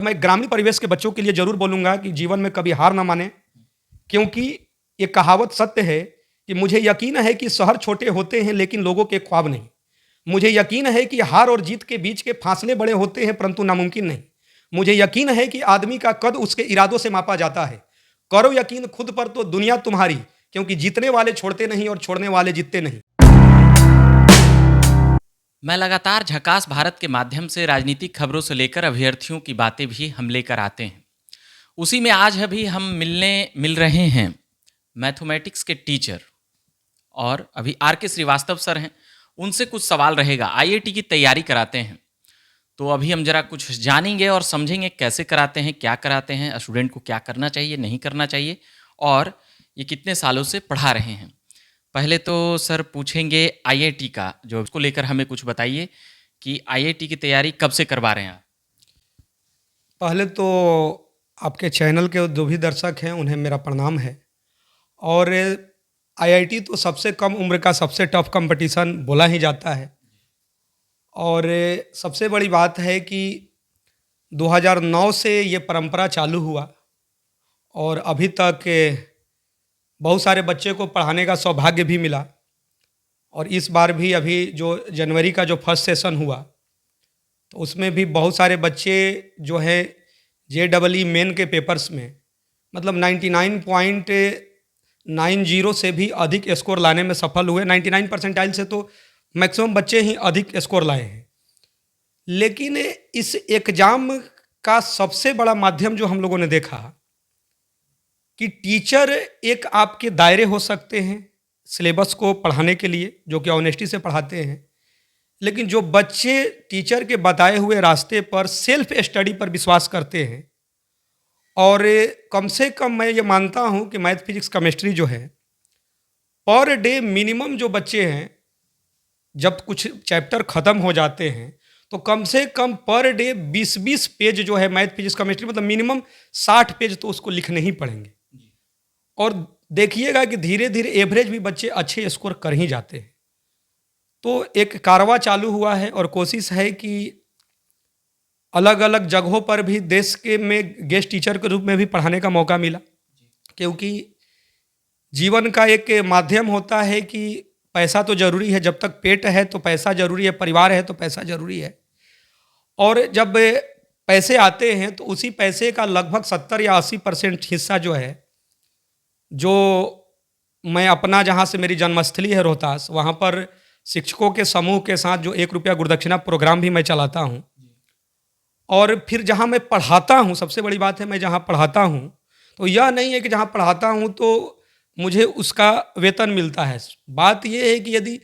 मैं ग्रामीण परिवेश के बच्चों के लिए ज़रूर बोलूँगा कि जीवन में कभी हार ना मानें, क्योंकि ये कहावत सत्य है कि मुझे यकीन है कि शहर छोटे होते हैं लेकिन लोगों के ख्वाब नहीं। मुझे यकीन है कि हार और जीत के बीच के फासले बड़े होते हैं परंतु नामुमकिन नहीं। मुझे यकीन है कि आदमी का कद उसके इरादों से मापा जाता है। करो यकीन खुद पर तो दुनिया तुम्हारी, क्योंकि जीतने वाले छोड़ते नहीं और छोड़ने वाले जीतते नहीं। मैं लगातार झकास भारत के माध्यम से राजनीतिक खबरों से लेकर अभ्यर्थियों की बातें भी हम लेकर आते हैं। उसी में आज अभी हम मिल रहे हैं मैथमेटिक्स के टीचर और अभी R.K. श्रीवास्तव सर हैं। उनसे कुछ सवाल रहेगा। IIT की तैयारी कराते हैं, तो अभी हम जरा कुछ जानेंगे और समझेंगे कैसे कराते हैं, क्या कराते हैं, स्टूडेंट को क्या करना चाहिए, नहीं करना चाहिए, और ये कितने सालों से पढ़ा रहे हैं। पहले तो सर पूछेंगे IIT का, जो उसको लेकर हमें कुछ बताइए कि IIT की तैयारी कब से करवा रहे हैं आप? पहले तो आपके चैनल के जो भी दर्शक हैं उन्हें मेरा प्रणाम है। और आईआईटी तो सबसे कम उम्र का सबसे टफ कंपटीशन बोला ही जाता है। और सबसे बड़ी बात है कि 2009 से ये परंपरा चालू हुआ और अभी तक बहुत सारे बच्चे को पढ़ाने का सौभाग्य भी मिला। और इस बार भी अभी जो जनवरी का जो फर्स्ट सेशन हुआ तो उसमें भी बहुत सारे बच्चे जो है JEE मेन के पेपर्स में मतलब 99.90 से भी अधिक स्कोर लाने में सफल हुए। 99 परसेंटाइल से तो मैक्सिमम बच्चे ही अधिक स्कोर लाए हैं। लेकिन इस एग्ज़ाम का सबसे बड़ा माध्यम जो हम लोगों ने देखा कि टीचर एक आपके दायरे हो सकते हैं सिलेबस को पढ़ाने के लिए, जो कि ऑनेस्टी से पढ़ाते हैं, लेकिन जो बच्चे टीचर के बताए हुए रास्ते पर सेल्फ स्टडी पर विश्वास करते हैं और कम से कम मैं ये मानता हूँ कि मैथ फिजिक्स केमिस्ट्री जो है पर डे मिनिमम जो बच्चे हैं जब कुछ चैप्टर ख़त्म हो जाते हैं तो कम से कम पर डे 20-20 पेज जो है मैथ फिजिक्स केमिस्ट्री मतलब मिनिमम 60 पेज तो उसको लिखने ही पड़ेंगे। और देखिएगा कि धीरे धीरे एवरेज भी बच्चे अच्छे स्कोर कर ही जाते हैं। तो एक कारवां चालू हुआ है और कोशिश है कि अलग अलग जगहों पर भी देश के में गेस्ट टीचर के रूप में भी पढ़ाने का मौका मिला, क्योंकि जीवन का एक माध्यम होता है कि पैसा तो ज़रूरी है, जब तक पेट है तो पैसा ज़रूरी है, परिवार है तो पैसा ज़रूरी है। और जब पैसे आते हैं तो उसी पैसे का लगभग 70 या 80% हिस्सा जो है, जो मैं अपना जहाँ से मेरी जन्मस्थली है रोहतास, वहाँ पर शिक्षकों के समूह के साथ जो 1 रुपया गुरुदक्षिणा प्रोग्राम भी मैं चलाता हूँ। और फिर जहाँ मैं पढ़ाता हूँ, सबसे बड़ी बात है मैं जहाँ पढ़ाता हूँ तो यह नहीं है कि जहाँ पढ़ाता हूँ तो मुझे उसका वेतन मिलता है। बात यह है कि यदि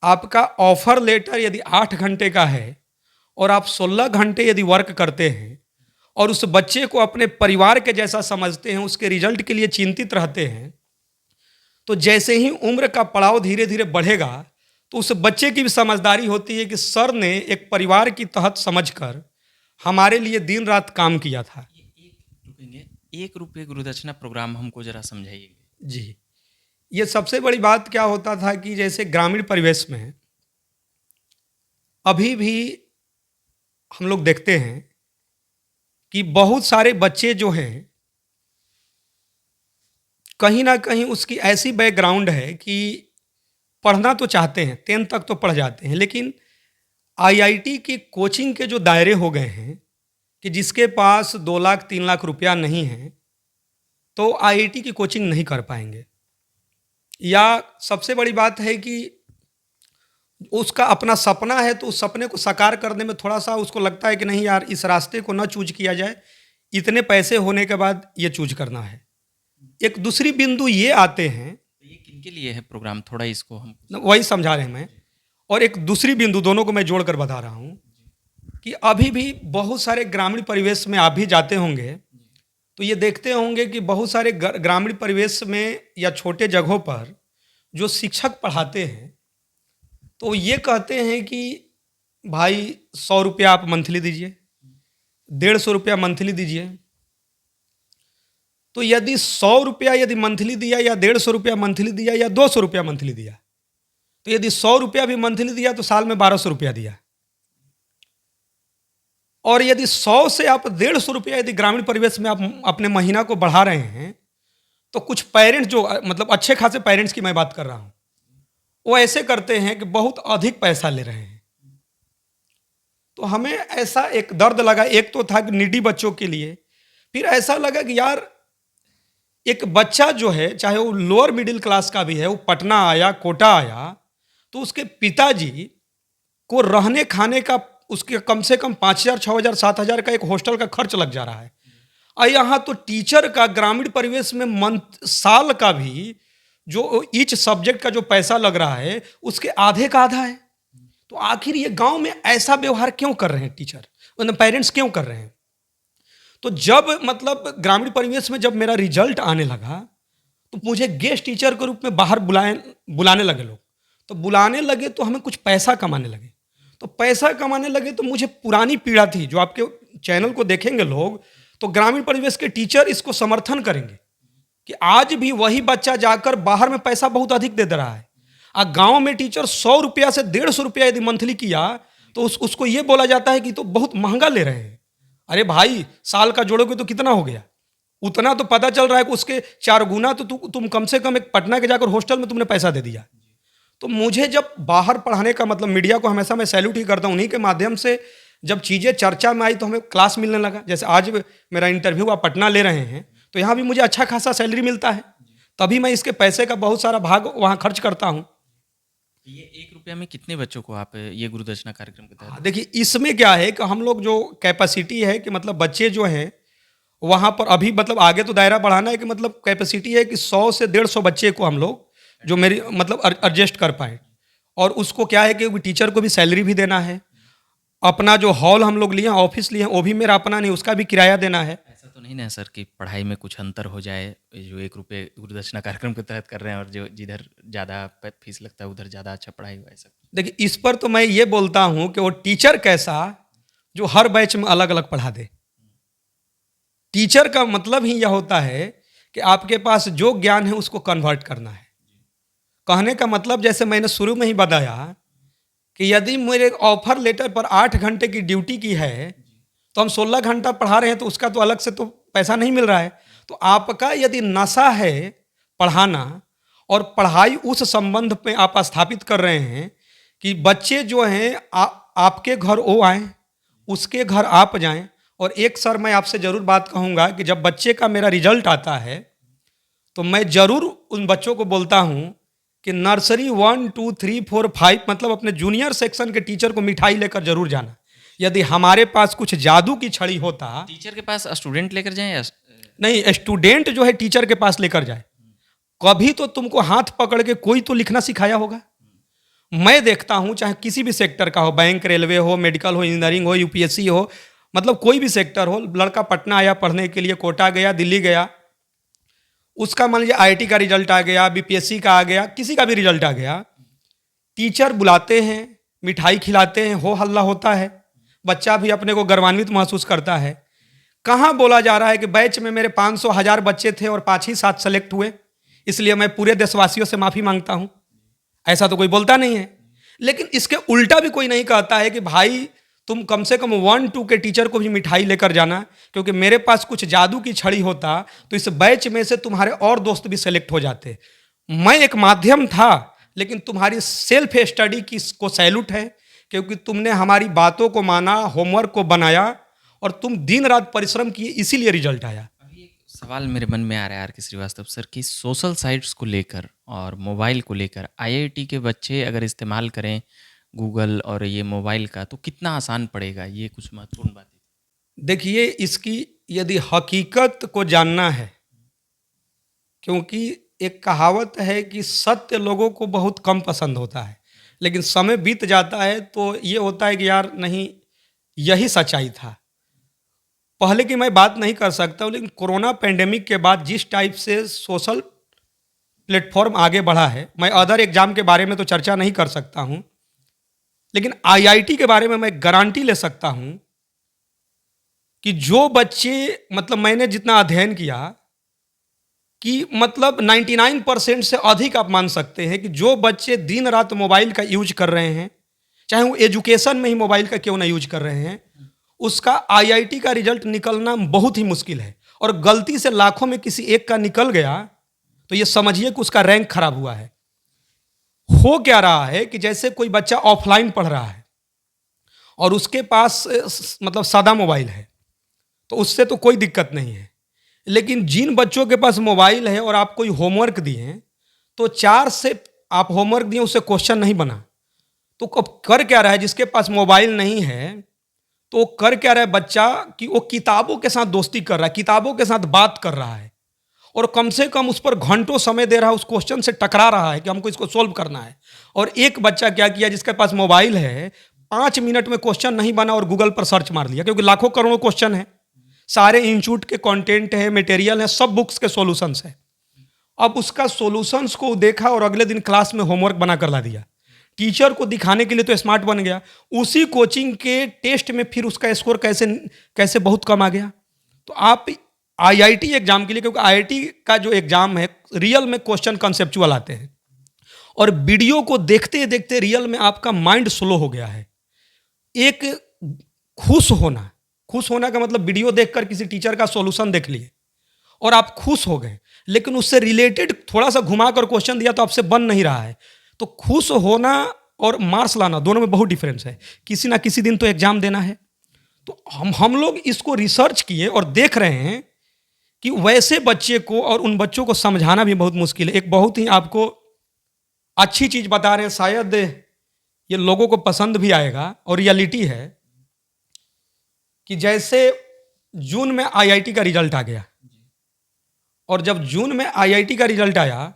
आपका ऑफर लेटर यदि 8 घंटे का है और आप 16 घंटे यदि वर्क करते हैं और उस बच्चे को अपने परिवार के जैसा समझते हैं, उसके रिजल्ट के लिए चिंतित रहते हैं, तो जैसे ही उम्र का पड़ाव धीरे धीरे बढ़ेगा तो उस बच्चे की भी समझदारी होती है कि सर ने एक परिवार की तहत समझकर हमारे लिए दिन रात काम किया था। रुकेंगे, 1 रुपये गुरुदक्षिणा प्रोग्राम हमको जरा समझाइए। जी, ये सबसे बड़ी बात क्या होता था कि जैसे ग्रामीण परिवेश में अभी भी हम लोग देखते हैं कि बहुत सारे बच्चे जो हैं कहीं ना कहीं उसकी ऐसी बैकग्राउंड है कि पढ़ना तो चाहते हैं, 10 तक तो पढ़ जाते हैं, लेकिन आईआईटी की कोचिंग के जो दायरे हो गए हैं कि जिसके पास 2 लाख 3 लाख रुपया नहीं है तो आईआईटी की कोचिंग नहीं कर पाएंगे। या सबसे बड़ी बात है कि उसका अपना सपना है तो उस सपने को साकार करने में थोड़ा सा उसको लगता है कि नहीं यार, इस रास्ते को ना चूज किया जाए, इतने पैसे होने के बाद ये चूज करना है। एक दूसरी बिंदु ये आते हैं, ये किनके लिए है प्रोग्राम, थोड़ा इसको हम वही समझा रहे हैं मैं। और एक दूसरी बिंदु, दोनों को मैं जोड़कर बता रहा हूँ कि अभी भी बहुत सारे ग्रामीण परिवेश में आप भी जाते होंगे तो ये देखते होंगे कि बहुत सारे ग्रामीण परिवेश में या छोटे जगहों पर जो शिक्षक पढ़ाते हैं तो ये कहते हैं कि भाई 100 रुपया आप मंथली दीजिए, 150 रुपया मंथली दीजिए। तो यदि 100 रुपया यदि मंथली दिया या 150 रुपया मंथली दिया या 200 रुपया मंथली दिया, तो यदि 100 रुपया भी मंथली दिया तो साल में 1200 रुपया दिया। और यदि 100 से आप 150 रुपया यदि ग्रामीण परिवेश में आप अपने महीना को बढ़ा रहे हैं, तो कुछ पेरेंट्स जो मतलब अच्छे खासे पेरेंट्स की मैं बात कर रहा हूँ, वो ऐसे करते हैं कि बहुत अधिक पैसा ले रहे हैं। तो हमें ऐसा एक दर्द लगा, एक तो था कि नीडी बच्चों के लिए, फिर ऐसा लगा कि यार एक बच्चा जो है, चाहे वो लोअर मिडिल क्लास का भी है, वो पटना आया, कोटा आया, तो उसके पिताजी को रहने खाने का उसके कम से कम 5,000, 6,000, 7,000 का एक हॉस्टल का खर्च लग जा रहा है। और यहाँ तो टीचर का ग्रामीण परिवेश में मंथ साल का भी जो ईच सब्जेक्ट का जो पैसा लग रहा है, उसके आधे का आधा है। तो आखिर ये गांव में ऐसा व्यवहार क्यों कर रहे हैं टीचर, मतलब पेरेंट्स क्यों कर रहे हैं? तो जब मतलब ग्रामीण परिवेश में जब मेरा रिजल्ट आने लगा, तो मुझे गेस्ट टीचर के रूप में बाहर बुलाने लगे लोग। तो बुलाने लगे तो हमें कुछ पैसा कमाने लगे। तो पैसा कमाने लगे तो मुझे पुरानी पीड़ा थी, जो आपके चैनल को देखेंगे लोग, तो ग्रामीण परिवेश के टीचर इसको समर्थन करेंगे कि आज भी वही बच्चा जाकर बाहर में पैसा बहुत अधिक दे रहा है। गांव में टीचर 100 रुपया से 150 रुपया यदि मंथली किया, तो उसको ये बोला जाता है कि तो बहुत महंगा ले रहे हैं। अरे भाई, साल का जोड़ोगे तो कितना हो गया? उतना तो पता चल रहा है कि उसके 4 गुना तो तुम कम से कम एक पटना के जाकर हॉस्टल में तुमने पैसा दे दिया। तो मुझे जब बाहर पढ़ाने का मतलब, मीडिया को हमेशा मैं सैल्यूट ही करता हूँ, उन्हीं के माध्यम से जब चीज़ें चर्चा में आई तो हमें क्लास मिलने लगा। जैसे आज मेरा इंटरव्यू आप पटना ले रहे हैं, तो यहाँ भी मुझे अच्छा खासा सैलरी मिलता है, तभी मैं इसके पैसे का बहुत सारा भाग वहाँ खर्च करता हूँ। ये 1 रुपया में कितने बच्चों को आप ये गुरुदक्षिणा कार्यक्रम के तहत? देखिए, इसमें क्या है कि हम लोग जो कैपेसिटी है कि मतलब बच्चे जो हैं वहाँ पर अभी मतलब आगे तो दायरा बढ़ाना है कि मतलब कैपेसिटी है कि 100 से 150 बच्चे को हम लोग जो मेरी मतलब एडजस्ट कर पाए। और उसको क्या है कि टीचर को भी सैलरी भी देना है, अपना जो हॉल हम लोग लिए हैं, ऑफिस लिए हैं, वो भी मेरा अपना नहीं, उसका भी किराया देना है। ऐसा तो नहीं ना सर कि पढ़ाई में कुछ अंतर हो जाए, ये जो 1 रुपये गुरुदक्षिणा कार्यक्रम के तहत कर रहे हैं और जो जिधर ज़्यादा फीस लगता है उधर ज़्यादा अच्छा पढ़ाई हो, ऐसा? देखिए, इस पर तो मैं ये बोलता हूँ कि वो टीचर कैसा जो हर बैच में अलग अलग पढ़ा दे। टीचर का मतलब ही यह होता है कि आपके पास जो ज्ञान है उसको कन्वर्ट करना है। कहने का मतलब, जैसे मैंने शुरू में ही बताया कि यदि मेरे ऑफर लेटर पर 8 घंटे की ड्यूटी की है, तो हम 16 घंटा पढ़ा रहे हैं, तो उसका तो अलग से तो पैसा नहीं मिल रहा है। तो आपका यदि नशा है पढ़ाना और पढ़ाई उस संबंध में आप स्थापित कर रहे हैं कि बच्चे जो हैं आपके घर वो आएँ, उसके घर आप जाएं। और एक सर, मैं आपसे ज़रूर बात कहूँगा कि जब बच्चे का मेरा रिजल्ट आता है, तो मैं ज़रूर उन बच्चों को बोलता हूँ कि नर्सरी 1, 2, 3, 4, 5 मतलब अपने जूनियर सेक्शन के टीचर को मिठाई लेकर जरूर जाना। यदि हमारे पास कुछ जादू की छड़ी होता, टीचर के पास स्टूडेंट लेकर जाएं या नहीं, स्टूडेंट जो है टीचर के पास लेकर जाए। कभी तो तुमको हाथ पकड़ के कोई तो लिखना सिखाया होगा। मैं देखता हूं, चाहे किसी भी सेक्टर का हो, बैंक, रेलवे हो, मेडिकल हो, इंजीनियरिंग हो, यूपीएससी हो, मतलब कोई भी सेक्टर हो, लड़का पटना आया पढ़ने के लिए, कोटा गया, दिल्ली गया, उसका मान लीजिए आईआईटी का रिजल्ट आ गया, बीपीएससी का आ गया, किसी का भी रिजल्ट आ गया, टीचर बुलाते हैं, मिठाई खिलाते हैं, हो हल्ला होता है, बच्चा भी अपने को गर्वान्वित महसूस करता है। कहाँ बोला जा रहा है कि बैच में मेरे 500 1000 बच्चे थे और 5 ही 7 सेलेक्ट हुए, इसलिए मैं पूरे देशवासियों से माफ़ी मांगता हूँ? ऐसा तो कोई बोलता नहीं है। लेकिन इसके उल्टा भी कोई नहीं कहता है कि भाई तुम कम से कम 1, 2 के टीचर को भी मिठाई लेकर जाना, क्योंकि मेरे पास कुछ जादू की छड़ी होता तो इस बैच में से तुम्हारे और दोस्त भी सेलेक्ट हो जाते। मैं एक माध्यम था, लेकिन तुम्हारी सेल्फ स्टडी की को सैल्यूट है, क्योंकि तुमने हमारी बातों को माना, होमवर्क को बनाया और तुम दिन रात परिश्रम किए, इसीलिए रिजल्ट आया। अभी एक सवाल मेरे मन में आ रहा है आर के श्रीवास्तव सर कि सोशल साइट्स को लेकर और मोबाइल को लेकर आईआईटी के बच्चे अगर इस्तेमाल करें गूगल और ये मोबाइल का, तो कितना आसान पड़ेगा? ये कुछ महत्वपूर्ण बात है। देखिए, इसकी यदि हकीकत को जानना है, क्योंकि एक कहावत है कि सत्य लोगों को बहुत कम पसंद होता है, लेकिन समय बीत जाता है तो ये होता है कि यार नहीं, यही सच्चाई था। पहले की मैं बात नहीं कर सकता हूँ, लेकिन कोरोना पेंडेमिक के बाद जिस टाइप से सोशल प्लेटफॉर्म आगे बढ़ा है, मैं अदर एग्जाम के बारे में तो चर्चा नहीं कर सकता हूँ, लेकिन आईआईटी के बारे में मैं गारंटी ले सकता हूँ कि जो बच्चे, मतलब मैंने जितना अध्ययन किया कि मतलब 99% से अधिक आप मान सकते हैं कि जो बच्चे दिन रात मोबाइल का यूज कर रहे हैं, चाहे वो एजुकेशन में ही मोबाइल का क्यों ना यूज कर रहे हैं, उसका आईआईटी का रिजल्ट निकलना बहुत ही मुश्किल है। और गलती से लाखों में किसी एक का निकल गया तो ये समझिए कि उसका रैंक खराब हुआ है। हो क्या रहा है कि जैसे कोई बच्चा ऑफलाइन पढ़ रहा है और उसके पास मतलब सादा मोबाइल है, तो उससे तो कोई दिक्कत नहीं है। लेकिन जिन बच्चों के पास मोबाइल है और आप कोई होमवर्क दिए, तो 4 से आप होमवर्क दिए, उससे क्वेश्चन नहीं बना, तो अब कर क्या रहा है? जिसके पास मोबाइल नहीं है, तो वो कर क्या रहा है बच्चा कि वो किताबों के साथ दोस्ती कर रहा है, किताबों के साथ बात कर रहा है और कम से कम उस पर घंटों समय दे रहा है, उस क्वेश्चन से टकरा रहा है कि हमको इसको सोल्व करना है। और एक बच्चा क्या किया, जिसके पास मोबाइल है, 5 मिनट में क्वेश्चन नहीं बना और गूगल पर सर्च मार लिया, क्योंकि लाखों करोड़ों क्वेश्चन है, सारे इंस्टीट्यूट के कंटेंट है, मटेरियल है, सब बुक्स के सॉल्यूशंस है। अब उसका सॉल्यूशंस को देखा और अगले दिन क्लास में होमवर्क बना कर ला दिया। टीचर को दिखाने के लिए तो स्मार्ट बन गया, उसी कोचिंग के टेस्ट में फिर उसका स्कोर कैसे कैसे बहुत कम आ गया। तो आप आईआईटी एग्जाम के लिए, क्योंकि आईआईटी का जो एग्जाम है रियल में क्वेश्चन कंसेप्चुअल आते हैं और वीडियो को देखते देखते रियल में आपका माइंड स्लो हो गया है। एक खुश होना का मतलब वीडियो देखकर किसी टीचर का सॉल्यूशन देख लिए और आप खुश हो गए, लेकिन उससे रिलेटेड थोड़ा सा घुमाकर क्वेश्चन दिया तो आपसे बन नहीं रहा है। तो खुश होना और मार्क्स लाना दोनों में बहुत डिफरेंस है। किसी ना किसी दिन तो एग्जाम देना है। तो हम लोग इसको रिसर्च किए और देख रहे हैं कि वैसे बच्चे को और उन बच्चों को समझाना भी बहुत मुश्किल है। एक बहुत ही आपको अच्छी चीज बता रहे हैं, शायद ये लोगों को पसंद भी आएगा और रियलिटी है कि जैसे जून में आईआईटी का रिजल्ट आ गया और जब जून में आईआईटी का रिजल्ट आया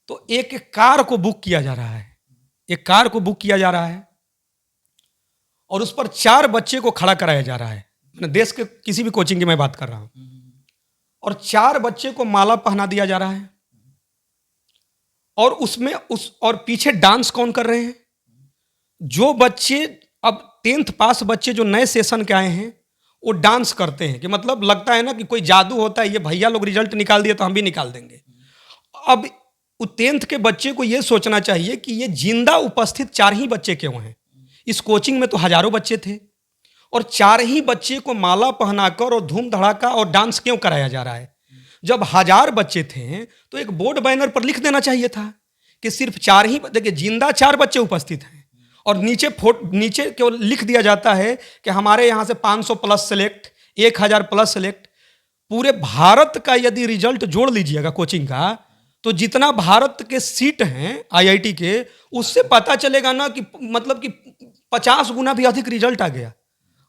तो एक कार को बुक किया जा रहा है, एक कार को बुक किया जा रहा है और उस पर 4 बच्चे को खड़ा कराया जा रहा है। अपने देश के किसी भी कोचिंग की मैं बात कर रहा हूं, और 4 बच्चे को माला पहना दिया जा रहा है और उसमें और पीछे डांस कौन कर रहे हैं? जो बच्चे अब 10th पास बच्चे जो नए सेशन के आए हैं वो डांस करते हैं कि मतलब लगता है ना कि कोई जादू होता है, ये भैया लोग रिजल्ट निकाल दिए तो हम भी निकाल देंगे। अब 10th के बच्चे को ये सोचना चाहिए कि ये जिंदा उपस्थित 4 ही बच्चे क्यों हैं? इस कोचिंग में तो हजारों बच्चे थे और 4 ही बच्चे को माला पहनाकर और धूम धड़ाका और डांस क्यों कराया जा रहा है? जब 1000 बच्चे थे तो एक बोर्ड बैनर पर लिख देना चाहिए था कि सिर्फ 4 ही, देखिए जिंदा 4 बच्चे उपस्थित हैं और नीचे केवल लिख दिया जाता है कि हमारे यहाँ से 500 प्लस सेलेक्ट, 1000 प्लस सेलेक्ट। पूरे भारत का यदि रिजल्ट जोड़ लीजिएगा कोचिंग का, तो जितना भारत के सीट हैं आईआईटी के, उससे पता चलेगा ना कि मतलब कि 50 गुना भी अधिक रिजल्ट आ गया।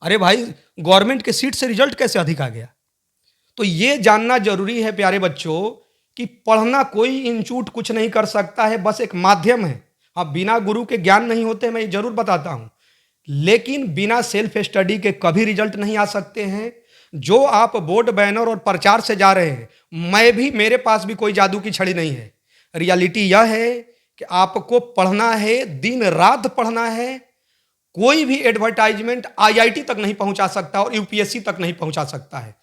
अरे भाई, गवर्नमेंट के सीट से रिजल्ट कैसे अधिक आ गया? तो ये जानना जरूरी है प्यारे बच्चों कि पढ़ना कोई इंस्टीट्यूट कुछ नहीं कर सकता है, बस एक माध्यम है। हाँ, बिना गुरु के ज्ञान नहीं होते, मैं ये जरूर बताता हूं, लेकिन बिना सेल्फ स्टडी के कभी रिजल्ट नहीं आ सकते हैं। जो आप बोर्ड बैनर और प्रचार से जा रहे हैं, मेरे पास भी कोई जादू की छड़ी नहीं है। रियलिटी यह है कि आपको पढ़ना है, दिन रात पढ़ना है। कोई भी एडवर्टाइजमेंट आईआईटी तक नहीं पहुंचा सकता और यूपीएससी तक नहीं पहुंचा सकता है।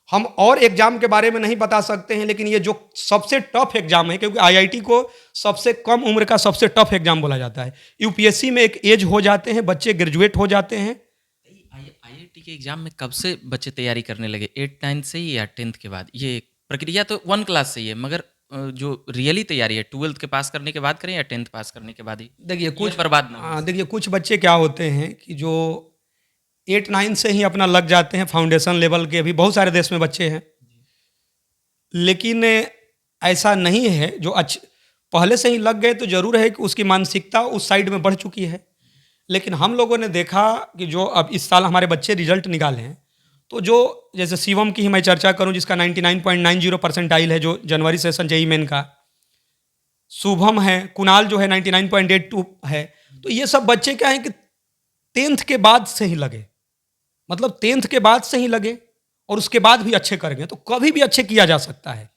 हम और एग्जाम के बारे में नहीं बता सकते हैं, लेकिन ये जो सबसे टफ एग्जाम है, क्योंकि आईआईटी को सबसे कम उम्र का सबसे टफ एग्जाम बोला जाता है। यूपीएससी में एक एज हो जाते हैं, बच्चे ग्रेजुएट हो जाते हैं। आईआईटी के एग्जाम में कब से बच्चे तैयारी करने लगे? 8th 9th से ही या 10th के बाद? ये प्रक्रिया तो 1 क्लास से ही है, मगर जो रियली तैयारी है 12th के पास करने के बाद करें या 10th पास करने के बाद ही? देखिए कुछ बर्बाद ना हो। देखिए कुछ बच्चे क्या होते हैं कि जो 8-9 से ही अपना लग जाते हैं, फाउंडेशन लेवल के भी बहुत सारे देश में बच्चे हैं, लेकिन ऐसा नहीं है। जो पहले से ही लग गए तो जरूर है कि उसकी मानसिकता उस साइड में बढ़ चुकी है। लेकिन हम लोगों ने देखा कि जो अब इस साल हमारे बच्चे रिजल्ट निकाले हैं, तो जो जैसे शिवम की ही मैं चर्चा करूं जिसका 99.90 परसेंटाइल है, जो जनवरी सेशन जेईई मेन का, शुभम है, कुणाल जो है 99.82 है। तो ये सब बच्चे क्या है कि 10th के बाद से ही लगे, मतलब 10th के बाद से ही लगे और उसके बाद भी अच्छे करेंगे तो कभी भी अच्छे किया जा सकता है।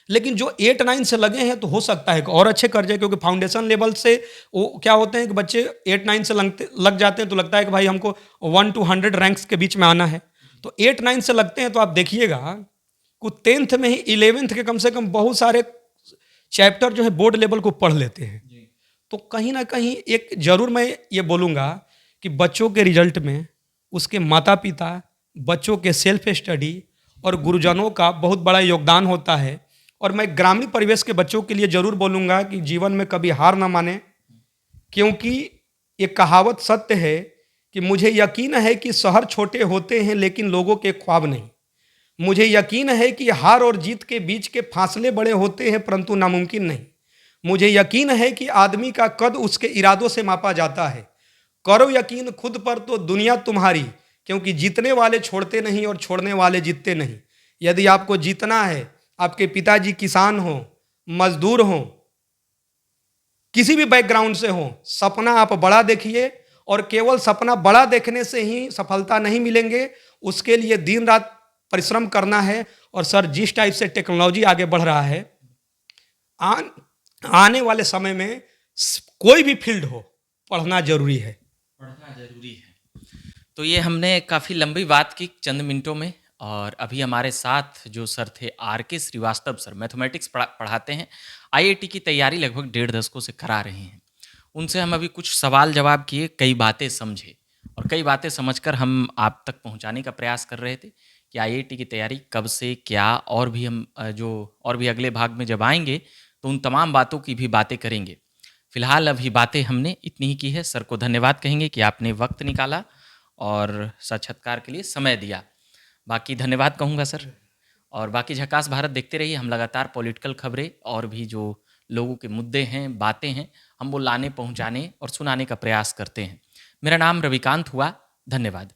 लेकिन जो 8-9 से लगे हैं तो हो सकता है कि और अच्छे कर जाए, क्योंकि फाउंडेशन लेवल से वो क्या होते हैं कि बच्चे 8-9 से लग जाते हैं तो लगता है कि भाई हमको 1 to 100 रैंक्स के बीच में आना है। तो 8-9 से लगते हैं तो आप देखिएगा कि 10th में ही 11th के कम से कम बहुत सारे चैप्टर जो है बोर्ड लेवल को पढ़ लेते हैं। तो कहीं ना कहीं एक जरूर मैं ये बोलूँगा कि बच्चों के रिजल्ट में उसके माता पिता, बच्चों के सेल्फ स्टडी और गुरुजनों का बहुत बड़ा योगदान होता है। और मैं ग्रामीण परिवेश के बच्चों के लिए ज़रूर बोलूँगा कि जीवन में कभी हार ना माने, क्योंकि एक कहावत सत्य है कि मुझे यकीन है कि शहर छोटे होते हैं लेकिन लोगों के ख्वाब नहीं। मुझे यकीन है कि हार और जीत के बीच के फासले बड़े होते हैं परंतु नामुमकिन नहीं। मुझे यकीन है कि आदमी का कद उसके इरादों से मापा जाता है। करो यकीन खुद पर तो दुनिया तुम्हारी, क्योंकि जीतने वाले छोड़ते नहीं और छोड़ने वाले जीतते नहीं। यदि आपको जीतना है, आपके पिताजी किसान हों, मजदूर हों, किसी भी बैकग्राउंड से हों, सपना आप बड़ा देखिए। और केवल सपना बड़ा देखने से ही सफलता नहीं मिलेंगे, उसके लिए दिन रात परिश्रम करना है। और सर, जिस टाइप से टेक्नोलॉजी आगे बढ़ रहा है, आने वाले समय में कोई भी फील्ड हो, पढ़ना जरूरी है। पढ़ना जरूरी है। तो ये हमने काफ़ी लंबी बात की चंद मिनटों में। और अभी हमारे साथ जो सर थे RK श्रीवास्तव सर, मैथमेटिक्स पढ़ाते हैं, IIT की तैयारी लगभग 1.5 दशकों से करा रहे हैं। उनसे हम अभी कुछ सवाल जवाब किए, कई बातें समझे और कई बातें समझकर हम आप तक पहुंचाने का प्रयास कर रहे थे कि IIT की तैयारी कब से क्या, और भी हम और भी अगले भाग में जब आएंगे तो उन तमाम बातों की भी बातें करेंगे। फिलहाल अभी बातें हमने इतनी ही की है। सर को धन्यवाद कहेंगे कि आपने वक्त निकाला और साक्षात्कार के लिए समय दिया। बाकी धन्यवाद कहूँगा सर। और बाकी झकास भारत देखते रहिए। हम लगातार पॉलिटिकल खबरें और भी जो लोगों के मुद्दे हैं, बातें हैं, हम वो लाने, पहुँचाने और सुनाने का प्रयास करते हैं। मेरा नाम रविकांत हुआ। धन्यवाद।